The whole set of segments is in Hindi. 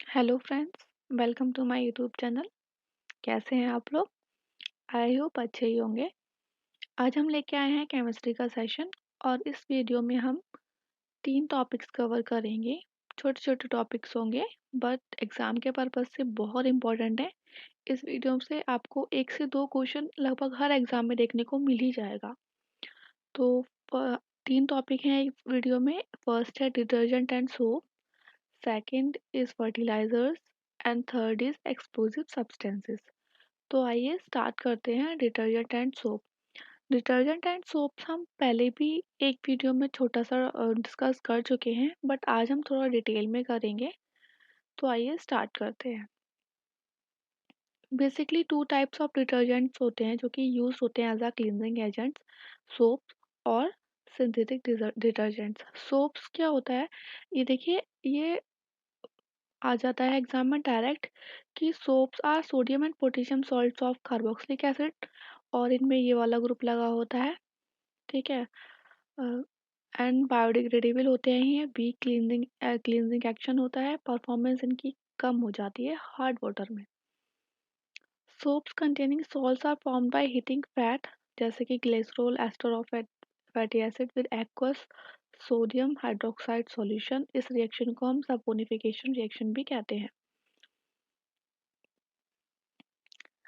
Hello friends, welcome to my YouTube channel. कैसे हैं आप लोग? आई होप अच्छे ही होंगे। आज हम लेके आए हैं केमिस्ट्री का सेशन और इस वीडियो में हम 3 टॉपिक्स कवर करेंगे। छोटे छोटे टॉपिक्स होंगे बट एग्ज़ाम के पर्पज़ से बहुत इम्पोर्टेंट है। इस वीडियो से आपको 1 से 2 क्वेश्चन लगभग हर एग्ज़ाम में देखने को मिल ही जाएगा। तो 3 टॉपिक हैं इस वीडियो में। फर्स्ट है detergent and soap, second is fertilisers and third is explosive substances. तो आइए स्टार्ट करते हैं detergent and soap. Detergent and soaps हम पहले भी एक वीडियो में छोटा सा डिस्कस कर चुके हैं बट आज हम थोड़ा डिटेल में करेंगे। तो आइए स्टार्ट करते हैं। बेसिकली 2 टाइप्स ऑफ डिटर्जेंट्स होते हैं जो कि यूज होते हैं as a cleansing agents, soaps और सिंथेटिक डिटर्जेंट्स। सोप्स क्या होता है, ये देखिए, ये आ जाता है एग्जाम में डायरेक्ट कि soaps are sodium and potassium salts of carboxylic acid और इनमें ये वाला ग्रुप लगा होता है। ठीक है। एंड बायोडिग्रेडेबल होते हैं ये, वीक क्लींजिंग एक्शन होता है, परफॉर्मेंस इनकी कम हो जाती है हार्ड वाटर में। Soaps containing salts are formed by heating fat जैसे कि glycerol ester of fatty acid with aqueous sodium hydroxide solution. इस रिएक्शन को हम सल्फोनिफिकेशन रिएक्शन भी कहते हैं।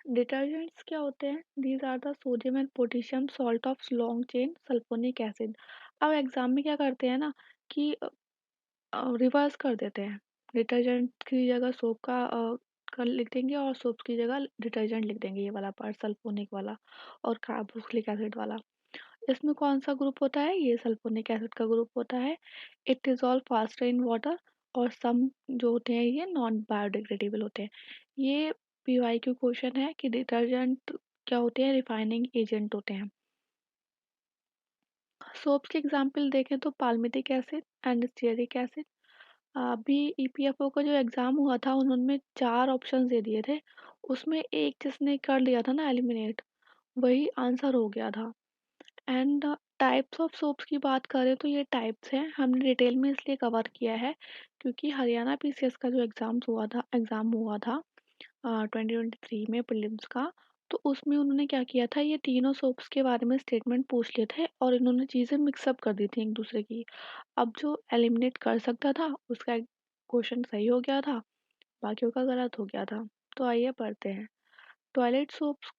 डिटर्जेंट्स क्या होते हैं? These are the sodium and potassium salt of long chain sulphonic acid. अब एग्जाम में क्या करते हैं ना कि रिवर्स कर देते हैं। डिटर्जेंट की जगह सोप का लिख देंगे और सोप की जगह डिटर्जेंट लिख देंगे, ये वाला पार्ट सल्फोनिक वाला और कार्बोक्सिलिक एसिड वाला। इसमें कौन सा ग्रुप होता है? ये सल्फोनिक एसिड का ग्रुप होता है। It dissolve faster in water और सम जो होते हैं ये नॉन बायोडिग्रेडेबल होते हैं। ये पीवाईक्यू क्वेश्चन है कि डिटर्जेंट क्या होते हैं? रिफाइनिंग एजेंट होते हैं। सोप्स के एग्जाम्पल देखें तो palmitic acid and stearic acid. अभी ईपीएफओ का जो एग्ज़ाम हुआ था उन्होंने 4 ऑप्शंस दे दिए थे। उसमें एक जिसने कर लिया था ना एलिमिनेट, वही आंसर हो गया था। एंड टाइप्स ऑफ सोप्स की बात करें तो ये टाइप्स हैं, हमने डिटेल में इसलिए कवर किया है क्योंकि हरियाणा पीसीएस का जो एग्ज़ाम हुआ था 2023 में प्रीलिम्स का, तो उसमें उन्होंने क्या किया था, ये तीनों सोप्स के बारे में स्टेटमेंट पूछ लिए थे और इन्होंने चीज़ें मिक्सअप कर दी थी एक दूसरे की। अब जो एलिमिनेट कर सकता था उसका क्वेश्चन सही हो गया था, बाकियों का गलत हो गया था। तो आइए पढ़ते हैं। टॉयलेट सोप्स,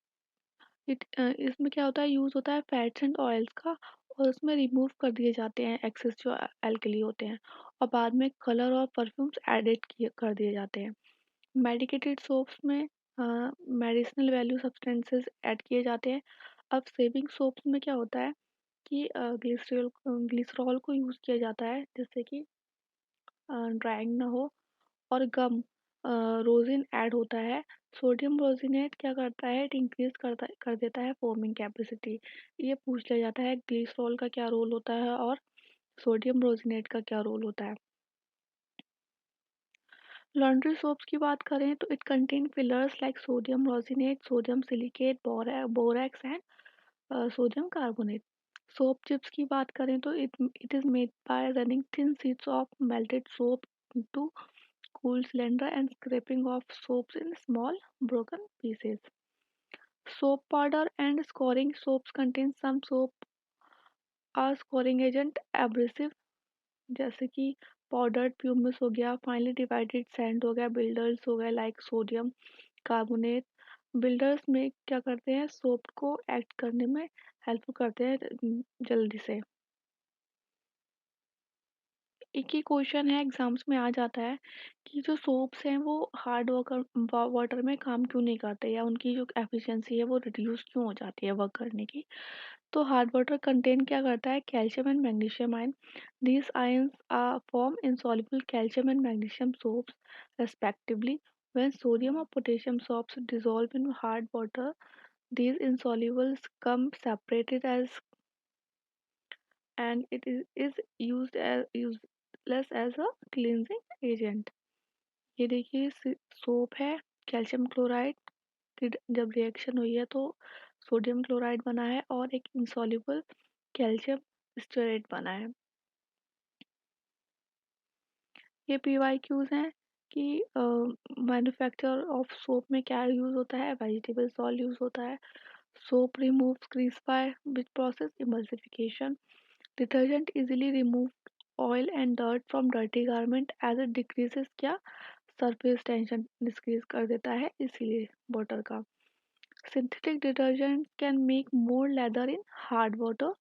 इसमें क्या होता है, यूज़ होता है फैट्स एंड ऑयल्स का और उसमें रिमूव कर दिए जाते हैं एक्सेस जो एल्कली होते हैं और बाद में कलर और परफ्यूम्स एडिट किए कर दिए जाते हैं। मेडिकेटेड सोप्स में मेडिसिनल वैल्यू सब्सटेंसेस ऐड किए जाते हैं। अब सेविंग सोप्स में क्या होता है कि ग्लिसरॉल को यूज़ किया जाता है जिससे कि ड्राइंग ना हो। और गम रोज़िन ऐड होता है। सोडियम रोज़िनेट क्या करता है, इट इंक्रीज़ कर देता है फ़ोमिंग कैपेसिटी। ये पूछ लिया जाता है ग्लिसरॉल का क्या रोल होता है और सोडियम रोज़िनेट का क्या रोल होता है। लॉन्ड्री सोप्स की बात करें तो it contain fillers like sodium rosinate, sodium silicate, borax and sodium carbonate. Soap chips की बात करें तो it is made by running thin sheets of melted soap into cool cylinder and scraping off soaps in small broken pieces. Soap powder and scoring soaps contain some soap are scoring agent abrasive जैसे कि पाउडर्ड प्यूमिस हो गया, फाइनली डिवाइडेड सैंड हो गया, बिल्डर्स हो गए लाइक सोडियम कार्बोनेट। बिल्डर्स में क्या करते हैं, सोप को एक्ट करने में हेल्प करते हैं जल्दी से। एक ही क्वेश्चन है एग्जाम्स में आ जाता है कि जो सोप्स हैं वो हार्ड वाटर में काम क्यों नहीं करते या उनकी जो एफिशिएंसी है वो रिड्यूस क्यों हो जाती है वर्क करने की। तो हार्ड वाटर कंटेन क्या करता है, calcium and magnesium ion. These ions are form insoluble calcium and magnesium soaps respectively. When sodium or potassium soaps dissolve in hard water, these insolubles come separated as and it is useless as a cleansing agent. ये देखिए सोप है, कैल्शियम क्लोराइड की जब रिएक्शन हुई है तो सोडियम क्लोराइड बना है और एक इंसॉल्युबल कैल्शियम स्टेरेट बना है। ये पीवाईक्यूज हैं कि मैन्युफैक्चर ऑफ सोप में क्या यूज़ होता है, वेजिटेबल सॉल्ट यूज़ होता है। Soap removes grease by which process emulsification. Detergent easily remove oil and dirt from dirty garment as it decreases क्या सरफेस टेंशन डिक्रीज कर देता है इसीलिए वाटर का। Synthetic detergent can make more leather in hard water.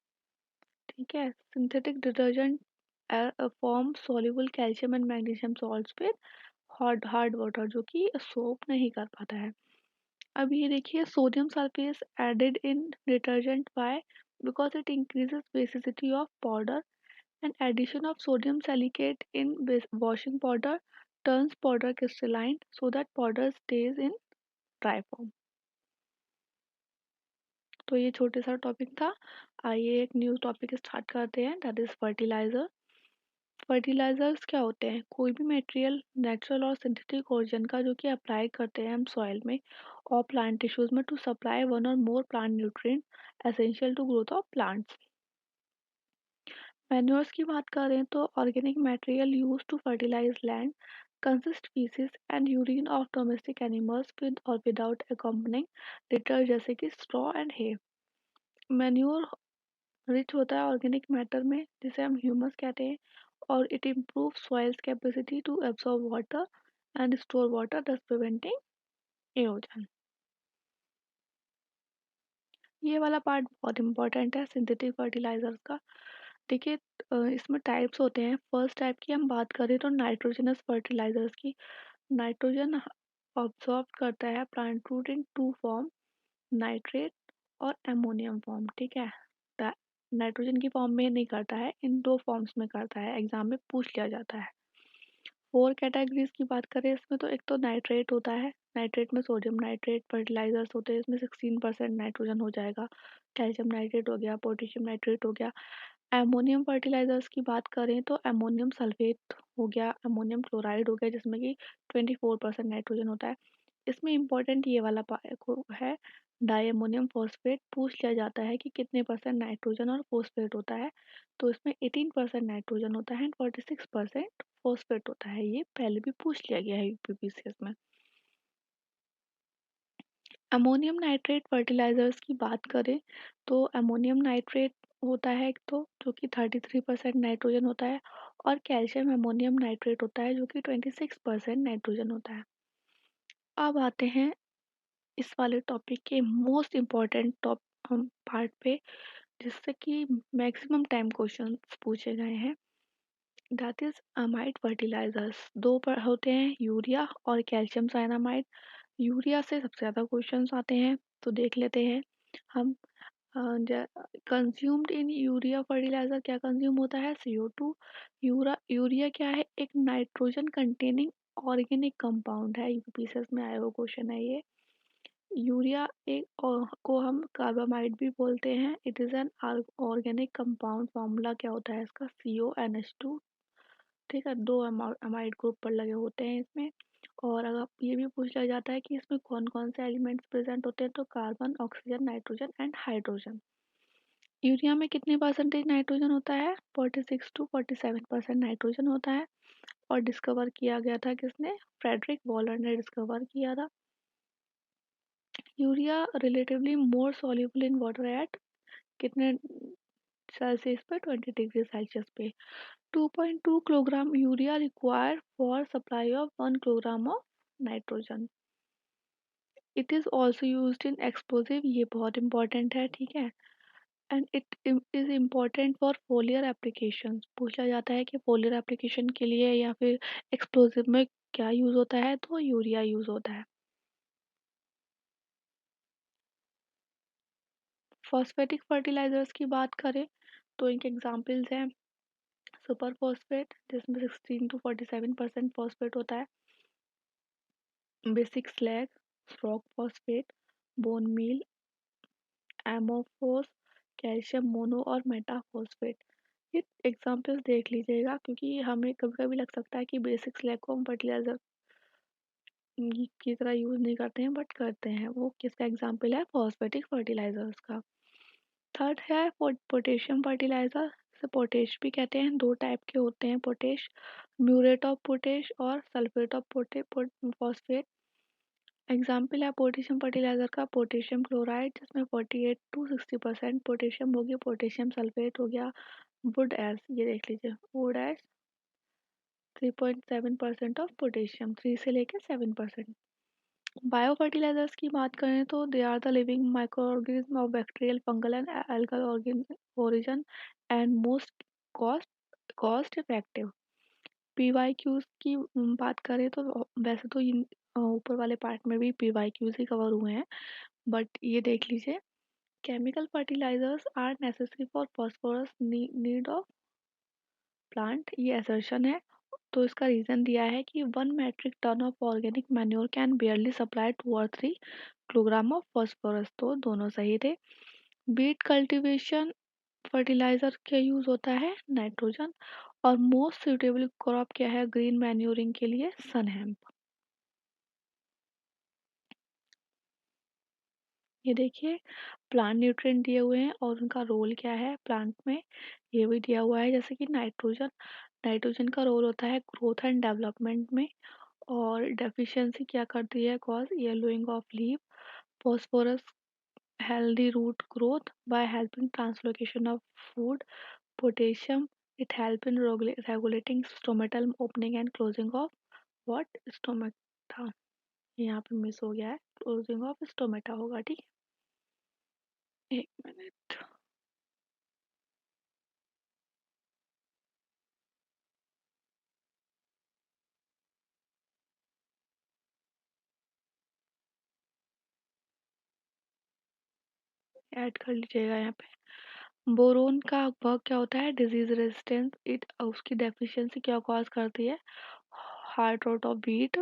ठीक है, synthetic detergent form soluble calcium and magnesium salts with hard water जो कि सोप नहीं कर पाता है। अब ये देखिए sodium sulphate added in detergent by because it increases basicity of powder and addition of sodium silicate in washing powder turns powder crystalline so that powder stage in dry form. तो ये छोटे सा टॉपिक था। आइए एक न्यू टॉपिक स्टार्ट करते हैं, दैट इज फर्टिलाइजर। फर्टिलाइजर्स क्या होते हैं? कोई भी मटेरियल नेचुरल और सिंथेटिक ओरिजिन का जो कि अप्लाई करते हैं हम सॉइल में और प्लांट टिश्यूज में टू सप्लाई वन और more plant nutrient essential to growth of plants. Manures की बात करें तो organic material use to fertilise land consist faeces and urine of domestic animals with और विदाउट accompanying litter जैसे कि straw and hay। Manure rich होता है ऑर्गेनिक मैटर में जिसे हम ह्यूमस कहते हैं और it improve soil's capacity to absorb water and store water thus preventing erosion। ये वाला पार्ट बहुत इंपॉर्टेंट है सिंथेटिक फर्टिलाइजर्स का। देखिए इसमें टाइप्स होते हैं। फर्स्ट टाइप की हम बात करें तो नाइट्रोजनस फर्टिलाइजर्स की। नाइट्रोजन ऑब्जॉर्ब करता है plant root in two form, nitrate और एमोनियम फॉर्म। ठीक है, नाइट्रोजन की फॉर्म में नहीं करता है, इन दो फॉर्म्स में करता है, एग्जाम में पूछ लिया जाता है। फोर कैटेगरीज की बात करें इसमें तो एक तो नाइट्रेट होता है। नाइट्रेट में सोडियम नाइट्रेट फर्टिलाइजर्स होते हैं, इसमें 16% नाइट्रोजन हो जाएगा। कैल्शियम नाइट्रेट हो गया, पोटेशियम नाइट्रेट हो गया। एमोनियम फर्टिलाइजर्स की बात करें तो एमोनियम सल्फेट हो गया, एमोनियम क्लोराइड हो गया जिसमें कि 24% नाइट्रोजन होता है। इसमें इम्पोर्टेंट ये वाला है डाई अमोनियम फॉस्फेट। पूछ लिया जाता है कि कितने परसेंट नाइट्रोजन और फॉस्फेट होता है, तो इसमें 18% नाइट्रोजन होता है एंड 46% फॉस्फेट होता है। ये पहले भी पूछ लिया गया है यूपीपीसीएस में। अमोनियम नाइट्रेट फर्टिलाइजर्स की बात करें तो अमोनियम नाइट्रेट होता है एक तो जो कि 33% नाइट्रोजन होता है और कैल्शियम अमोनियम नाइट्रेट होता है जो कि 26% नाइट्रोजन होता है। अब आते हैं इस वाले टॉपिक के मोस्ट इम्पॉर्टेंट टॉप पार्ट पे जिससे कि मैक्सिमम टाइम क्वेश्चंस पूछे गए हैं, दैट इज अमाइड फर्टिलाइजर्स। दो पर होते हैं, यूरिया और कैल्शियम साइनामाइड। यूरिया से सबसे ज़्यादा क्वेश्चंस आते हैं तो देख लेते हैं हम। कंज्यूम्ड इन यूरिया फर्टिलाइजर क्या कंज्यूम होता है? CO2। यूरिया क्या है? एक नाइट्रोजन कंटेनिंग ऑर्गेनिक कंपाउंड है, यूपीसीएस में आया हुआ क्वेश्चन है ये। यूरिया एक को हम कार्बामाइड भी बोलते हैं। It is an organic compound. Formula क्या होता है इसका? CONH2। ठीक है, दो अमाइड ग्रुप पर लगे होते हैं इसमें। और अगर ये भी पूछ लिया जाता है कि इसमें कौन कौन से एलिमेंट्स प्रेजेंट होते हैं तो carbon, oxygen, nitrogen and hydrogen. Urea में कितने परसेंटेज नाइट्रोजन होता है? 46 to 47% नाइट्रोजन होता है और डिस्कवर किया गया था किसने? फ्रेडरिक वॉलर ने डिस्कवर किया था। Urea relatively more soluble in water at कितने सेल्सियस पे? 20 डिग्री सेल्सियस पे। 2.2 kilogram urea required for supply of 1 kilogram of nitrogen. It is also used in explosive, ये बहुत इंपॉर्टेंट है। ठीक है, and it is important for फोलियर application. पूछा जाता है कि फोलियर एप्लीकेशन के लिए या फिर एक्सप्लोसिव में क्या यूज़ होता है, तो यूरिया यूज़ होता है। फॉस्फेटिक फर्टिलाइजर्स की बात करें तो इनके एग्जाम्पल्स हैं सुपर फॉस्फेट जिसमें 16 to 47% फॉस्फेट होता है, basic slag, rock phosphate, bone meal, ammophos, calcium mono और मेटाफॉस्फेट। ये एग्जाम्पल्स देख लीजिएगा क्योंकि हमें कभी कभी लग सकता है कि बेसिक स्लैग को हम फर्टिलाइजर की तरह यूज़ नहीं करते हैं बट करते हैं। वो किसका एग्जाम्पल है? फॉस्फेटिक फर्टिलाइजर्स का। थर्ड है पोटेशियम फर्टिलाइजर। जिसे पोटेश भी कहते हैं। 2 टाइप के होते हैं पोटेश, म्यूरेट ऑफ पोटेश और सल्फेट ऑफ फॉस्फेट। एग्जाम्पल है पोटेशियम फर्टिलाइज़र का पोटेशियम क्लोराइड, जिसमें 48 टू 60% पोटेशियम होगी। पोटेशियम सल्फेट हो गया वुड एश, ये देख लीजिए वुड एश 3.7% ऑफ पोटेशियम, 3 से लेकर 7%। बायो फर्टिलाइजर्स की बात करें तो they are the living micro organism of bacterial, fungal and algal origin and most cost effective. PYQs की बात करें तो वैसे तो इन ऊपर वाले पार्ट में भी पीवाईक्यूज ही कवर हुए हैं, बट ये देख लीजिए chemical fertilisers are necessary for phosphorus need of plant, ये असर्शन है। तो इसका रीज़न दिया है कि 1 metric tonne of organic manure can barely supply 2 और 3 किलोग्राम ऑफ फॉस्फोरस, तो दोनों सही थे। बीट कल्टीवेशन फर्टिलाइजर क्या यूज़ होता है, नाइट्रोजन। और मोस्ट सुटेबल क्रॉप क्या है ग्रीन मैन्योरिंग के लिए, सन हेम्प। ये देखिए प्लांट न्यूट्रिएंट दिए हुए हैं और उनका रोल क्या है प्लांट में, ये भी दिया हुआ है। जैसे कि नाइट्रोजन, नाइट्रोजन का रोल होता है ग्रोथ एंड डेवलपमेंट में, और डेफिशिएंसी क्या करती है, cause yellowing of leaf. Phosphorus healthy root growth by helping translocation of food. Potassium it help in regulating stomatal opening and closing of what, stomata, यहाँ पे मिस हो गया है, क्लोजिंग ऑफ स्टोमेटा होगा, ठीक है। 1 मिनट ऐड कर लीजिएगा यहाँ पे। बोरोन का वर्क क्या होता है, डिजीज रेजिस्टेंस, इट उसकी डेफिशिएंसी क्या कॉज करती है, हार्ट रोट ऑफ बीट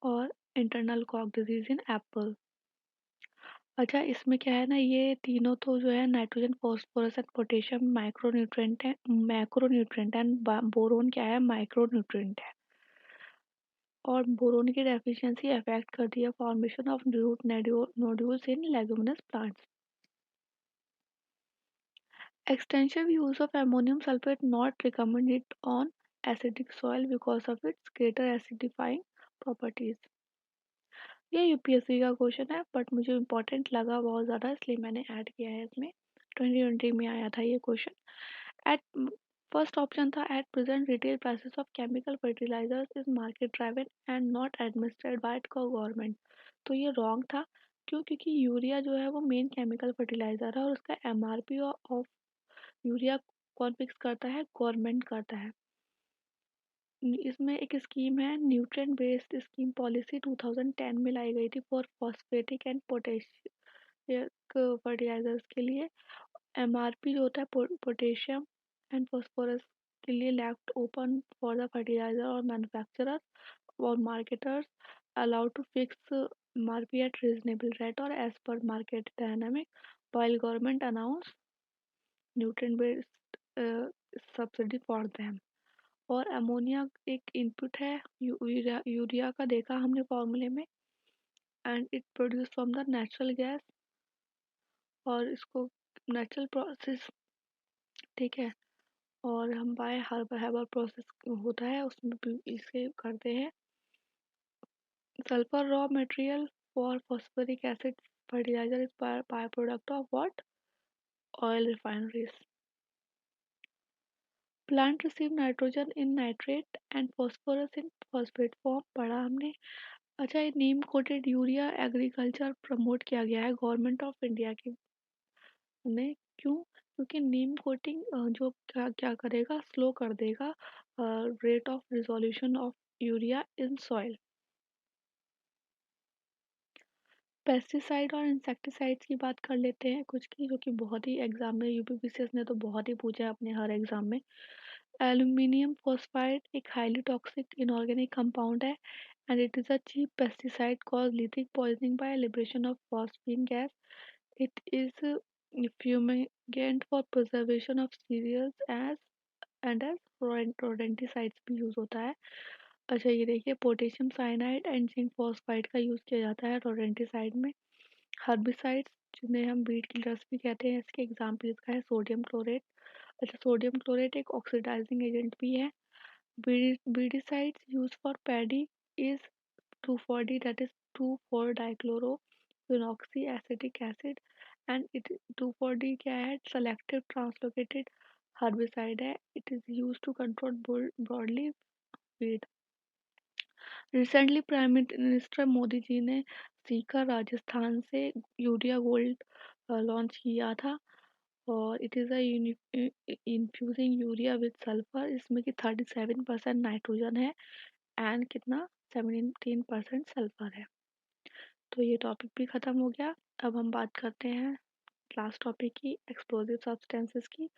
और इंटरनल कॉक डिजीज इन एप्पल। अच्छा इसमें क्या है ना, ये तीनों तो जो है nitrogen phosphorus and potassium micronutrient है, मैक्रोन्यूट्रिएंट एंड बोरोन क्या है, माइक्रोन्यूट्रिएंट है। और बोरोन की डेफिशिएंसी अफेक्ट करती है formation of root nodules in leguminous plants. Extensive use of ammonium sulfate not recommended on acidic soil because of its greater acidifying properties। ये यूपीएससी का क्वेश्चन है बट मुझे इम्पोर्टेंट लगा बहुत ज़्यादा, इसलिए मैंने ऐड किया है इसमें। 2020 में आया था ये क्वेश्चन। एट फर्स्ट ऑप्शन था at present retail prices of chemical fertilisers is market driven and not administered by government. तो ये रॉन्ग था, क्यों, क्योंकि यूरिया जो है वो मेन केमिकल फर्टिलाइजर है और उसका एमआरपी ऑफ यूरिया कौन फिक्स करता है, गवर्नमेंट करता है। इसमें एक स्कीम है न्यूट्रिएंट बेस्ड स्कीम पॉलिसी 2010 में लाई गई थी फॉर फॉस्फेटिक एंड पोटेशियक फर्टिलाइजर्स के लिए। एमआरपी जो होता है पोटेशियम एंड फॉस्फोरस के लिए left open for the fertiliser और मैन्युफैक्चरर और marketers allowed to fix MRP at reasonable rate or as per market dynamic, while government announce nutrient based subsidy for them. और अमोनिया एक इनपुट है यूरिया का देखा हमने फॉर्मूले में, and it produce from the natural gas, और इसको नेचुरल प्रोसेस, ठीक है। और हम बाय हर्बल प्रोसेस होता है उसमें भी इसे करते हैं। Sulphur raw material for phosphoric acid fertiliser is by product of what, oil refineries. Plant receive nitrogen in nitrate and phosphorus in phosphate form, पढ़ा हमने। अच्छा ये neem coated urea agriculture promote किया गया है गवर्नमेंट ऑफ इंडिया की में, क्यों, क्योंकि नीम कोटिंग जो क्या क्या करेगा, स्लो कर देगा rate of resolution of urea in soil. Pesticide और इंसेक्टिसाइड्स की बात कर लेते हैं कुछ की, जो कि बहुत ही एग्जाम में यूपीपीसीएस ने तो बहुत ही पूछा है अपने हर एग्जाम में। एल्यूमिनियम फॉस्फाइड एक हाईली टॉक्सिक इनऑर्गेनिक कंपाउंड है and it is a cheap pesticide cause lethal poisoning by liberation of phosphine gas. It is a fumigant for preservation of cereals as and as rodenticides भी यूज होता है। अच्छा ये देखिए potassium cyanide and zinc phosphide का यूज किया जाता है रोडेंटिसाइड में। हर्बिसाइड्स जिन्हें हम वीड किलर्स भी कहते हैं। इसके एग्जाम्पल इसका है सोडियम क्लोरेट। अच्छा, सोडियम क्लोरेट एक ऑक्सीडाइजिंग एजेंट भी है। Weedicides used for paddy is 2,4-D, that is 2,4-dichlorophenoxyacetic acid, and it 2,4-D क्या है, selective translocated herbicide है। It is used to control broadly weed। Recently prime minister Modi ji ने सीकर राजस्थान से यूरिया गोल्ड लॉन्च किया था, और it is a infusing urea with sulphur. इसमें कि 37% नाइट्रोजन है एंड कितना 17% सल्फर है। तो ये टॉपिक भी ख़त्म हो गया। अब हम बात करते हैं लास्ट टॉपिक की, एक्सप्लोजिव सब्सटेंसेस की।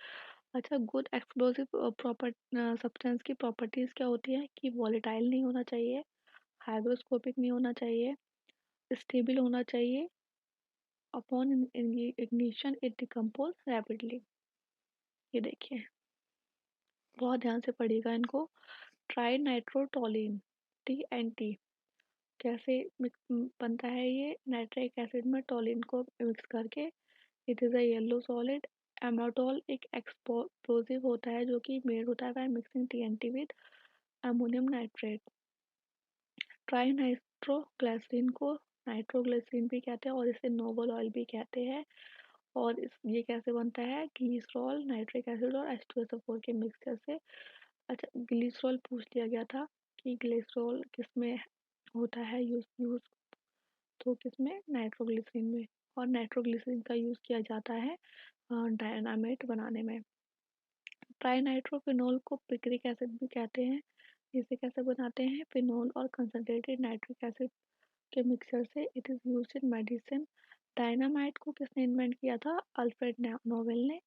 अच्छा, गुड एक्सप्लोजिव सब्सटेंस की प्रॉपर्टीज़ क्या होती है कि वॉलेटाइल नहीं होना चाहिए, हाइग्रोस्कोपिक नहीं होना चाहिए, स्टेबल होना चाहिए, upon ignition it decompose rapidly. ये देखिए, बहुत ध्यान से पढ़िएगा इनको। ट्राई नाइट्रोटोलिन TNT कैसे बनता है, ये नाइट्रिक एसिड में टोलिन को मिक्स करके। It is a yellow solid. Amatol एक एक्सप्लोजिव होता है जो कि मेड होता है by mixing TNT with ammonium nitrate. Tri nitroglycerin को नाइट्रोग्लिसरीन भी कहते हैं और इसे नोबल ऑयल भी कहते हैं। और ये कैसे बनता है, ग्लिसरॉल, नाइट्रिक एसिड और H2SO4 के मिक्सचर से। अच्छा, ग्लिसरॉल पूछ लिया गया था कि ग्लिसरॉल किस में होता है यूज, तो किसमें, नाइट्रोग्लिसरीन में। और नाइट्रोग्लिसरीन का यूज़ किया जाता है डायनामाइट बनाने में। ट्राइनाइट्रोफिनॉल को पिक्रिक एसिड भी कहते हैं। इसे कैसे बनाते हैं, फिनॉल और कंसनट्रेटेड नाइट्रिक एसिड के मिक्सचर से। It is used in medicine. Dynamite को किसने इन्वेंट किया था, अल्फ्रेड नोबेल ने।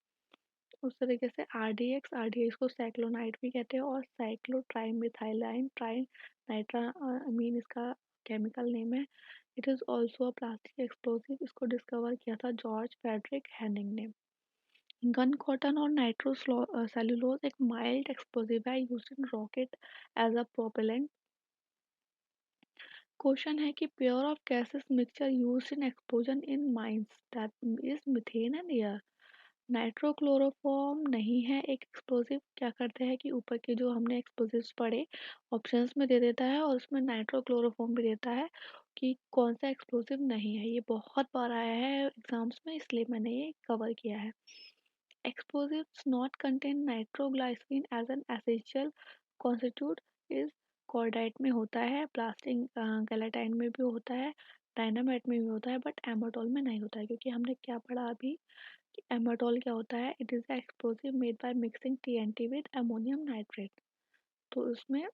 उस तरीके से आरडीएक्स को साइक्लोनाइट भी कहते हैं, और साइक्लोट्राइमिथाइलाइन ट्राई नाइट्रा अमीन इसका केमिकल नेम है। It is also a plastic explosive. इसको डिस्कवर किया था जॉर्ज फ्रेडरिक हैनिंग ने। गन कॉटन और नाइट्रो सेलुलोज एक माइल्ड एक्सप्लोसिव है used in rocket as a propellant. Question है कि pair of gases mixture used in explosion in mines, that is methane and air. Nitrochloroform नहीं है एक एक्सप्लोसिव। क्या करते हैं कि ऊपर के जो हमने एक्सप्लोसिव्स पढ़े ऑप्शंस में दे देता है, और उसमें नाइट्रोक्लोरोफॉर्म भी देता है कि कौन सा एक्सप्लोसिव नहीं है। ये बहुत बार आया है एग्जाम्स में, इसलिए मैंने ये कवर किया है। Explosives not contain nitroglycerin as an essential constituent is कॉर्डाइट में होता है, प्लास्टिक गैलेटाइन में भी होता है, डायनामाइट में भी होता है, बट एमाटोल में नहीं होता है। क्योंकि हमने क्या पढ़ा अभी कि एमाटोल क्या होता है, it is explosive made by mixing TNT with ammonium nitrate. तो उसमें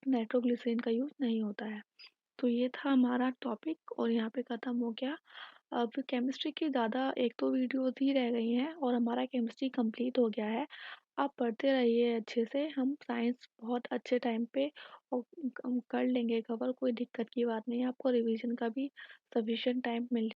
नाइट्रोग्लिसरीन का यूज़ नहीं होता है। तो ये था हमारा टॉपिक और यहाँ पे ख़त्म हो गया। अब केमिस्ट्री की ज़्यादा 1-2 वीडियोज़ ही रह गई हैं और हमारा केमिस्ट्री कंप्लीट हो गया है। आप पढ़ते रहिए अच्छे से, हम साइंस बहुत अच्छे टाइम पे और कर लेंगे कवर, कोई दिक्कत की बात नहीं है। आपको रिवीजन का भी सफिशिएंट टाइम मिल